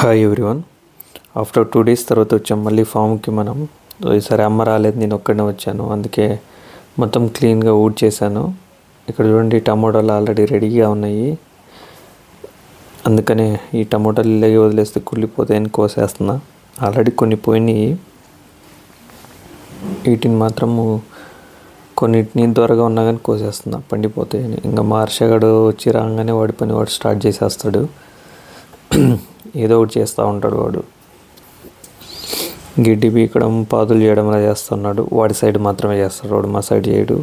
Hi everyone. After 2 days తర్వాత వచ్చాం మళ్ళీ ఫామ్కి మనం. ఈసారి అమ్మ రాలేదు, నేను ఒక్కడనే వచ్చాను. అందుకే మొత్తం క్లీన్గా చేశాను. ఇక్కడ చూడండి, టమోటాలు ఆల్రెడీ రెడీగా ఉన్నాయి. అందుకనే ఈ టమోటాలు ఇలాగే వదిలేస్తే కుళ్ళిపోతాయని కోసేస్తున్నా. ఆల్రెడీ కొన్ని పోయినాయి, వీటిని మాత్రము కొన్నిటిని త్వరగా ఉన్నా కానీ కోసేస్తున్నా, పండిపోతాయని. ఇంకా మార్షగాడు వచ్చి రాగానే వాడి పని వాడు స్టార్ట్ చేసేస్తాడు. ఏదో ఒకటి చేస్తూ ఉంటాడు వాడు. గిడ్డి పీకడం, పాదులు చేయడం అలా చేస్తున్నాడు. వాడి సైడ్ మాత్రమే చేస్తాడు వాడు, మా సైడ్ చేయడు.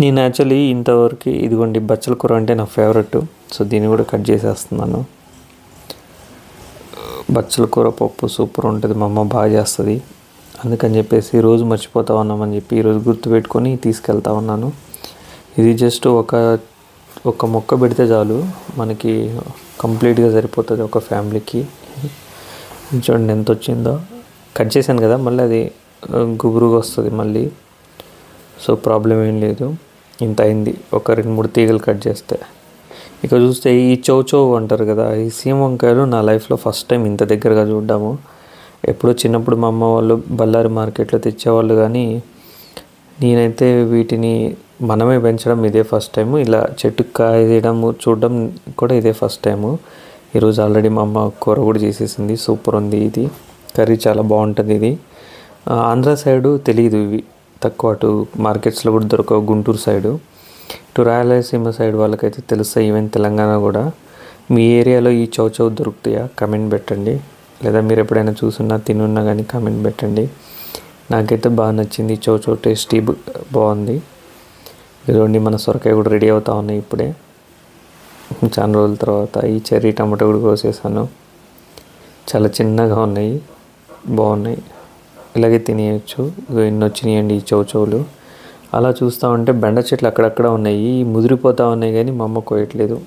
నేను యాక్చువల్లీ ఇంతవరకు ఇదిగోండి బచ్చల కూర అంటే నా ఫేవరెట్. సో దీన్ని కూడా కట్ చేసేస్తున్నాను. బచ్చల కూర పప్పు సూపర్ ఉంటుంది, మా అమ్మ బాగా చేస్తుంది. అందుకని చెప్పేసి రోజు మర్చిపోతా ఉన్నామని చెప్పి ఈరోజు గుర్తుపెట్టుకొని తీసుకెళ్తా ఉన్నాను. ఇది జస్ట్ ఒక మొక్క పెడితే చాలు, మనకి కంప్లీట్గా సరిపోతుంది ఒక ఫ్యామిలీకి. చూడండి ఎంత వచ్చిందో. కట్ చేశాను కదా, మళ్ళీ అది గుబురుగా వస్తుంది మళ్ళీ. సో ప్రాబ్లం ఏం లేదు, ఇంత అయింది. ఒక 2-3 తీగలు కట్ చేస్తే. ఇక చూస్తే ఈ చౌచౌ అంటారు కదా, ఈ సీమ వంకాయలు నా లైఫ్లో ఫస్ట్ టైం ఇంత దగ్గరగా చూడ్డాము. ఎప్పుడో చిన్నప్పుడు మా అమ్మ వాళ్ళు బళ్ళారి మార్కెట్లో తెచ్చేవాళ్ళు, కానీ నేనైతే వీటిని మనమే పెంచడం ఇదే ఫస్ట్ టైము. ఇలా చెట్టుకు కాయ తీయడం చూడడం కూడా ఇదే ఫస్ట్ టైము. ఈరోజు ఆల్రెడీ మా అమ్మ కూర కూడా చేసేసింది, సూపర్ ఉంది. ఇది కర్రీ చాలా బాగుంటుంది. ఇది ఆంధ్ర సైడు తెలియదు, ఇవి తక్కువ. అటు మార్కెట్స్లో కూడా దొరకవు, గుంటూరు సైడు. ఇటు రాయలసీమ సైడ్ వాళ్ళకైతే తెలుస్తాయి, ఈవెన్ తెలంగాణ కూడా. మీ ఏరియాలో ఈ చౌచౌ దొరుకుతాయా? కమెంట్ పెట్టండి. లేదా మీరు ఎప్పుడైనా చూసున్నా తినున్నా కానీ కమెంట్ పెట్టండి. నాకైతే బాగా నచ్చింది, చౌచౌ టేస్టీ బాగుంది. ఇదిగోండి మన సొరకాయ కూడా రెడీ అవుతా ఉన్నాయి ఇప్పుడే, చాలా రోజుల తర్వాత. ఈ చెర్రీ టమాటో కూడా కోసేసాను, చాలా చిన్నగా ఉన్నాయి, బాగున్నాయి. ఇలాగే తినేయచ్చు. ఎన్ని వచ్చినాయండి ఈ చౌచౌలు. అలా చూస్తూ ఉంటే బెండ చెట్లు అక్కడక్కడ ఉన్నాయి, ముదిరిపోతూ ఉన్నాయి, కానీ మా అమ్మ కోయట్లేదు.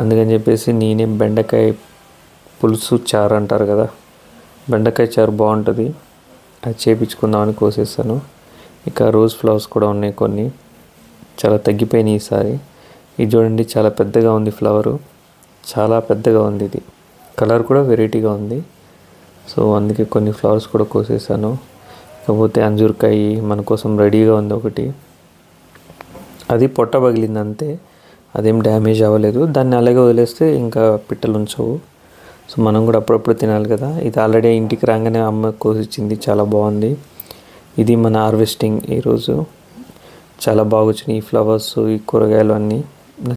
అందుకని చెప్పేసి నేనే బెండకాయ పులుసు చారు అంటారు కదా, బెండకాయ చారు బాగుంటుంది, అది చేపించుకుందామని కోసేసాను. ఇక రోజ్ ఫ్లవర్స్ కూడా ఉన్నాయి కొన్ని, చాలా తగ్గిపోయినాయి ఈసారి. ఇది చూడండి చాలా పెద్దగా ఉంది ఫ్లవరు, చాలా పెద్దగా ఉంది. ఇది కలర్ కూడా వెరైటీగా ఉంది. సో అందుకే కొన్ని ఫ్లవర్స్ కూడా కోసేసాను. కాకపోతే అంజూరకాయ మన కోసం రెడీగా ఉంది ఒకటి, అది పొట్ట పగిలింది అంతే, అదేం డ్యామేజ్ అవ్వలేదు. దాన్ని అలాగే వదిలేస్తే ఇంకా పిట్టలు ఉంచవు. సో మనం కూడా అప్పుడప్పుడు తినాలి కదా. ఇది ఆల్రెడీ ఇంటికి రాగానే అమ్మ కోసిచ్చింది, చాలా బాగుంది. ఇది మన హార్వెస్టింగ్ ఈరోజు. చాలా బాగా వచ్చినాయి ఈ ఫ్లవర్స్, ఈ కూరగాయలు అన్నీ.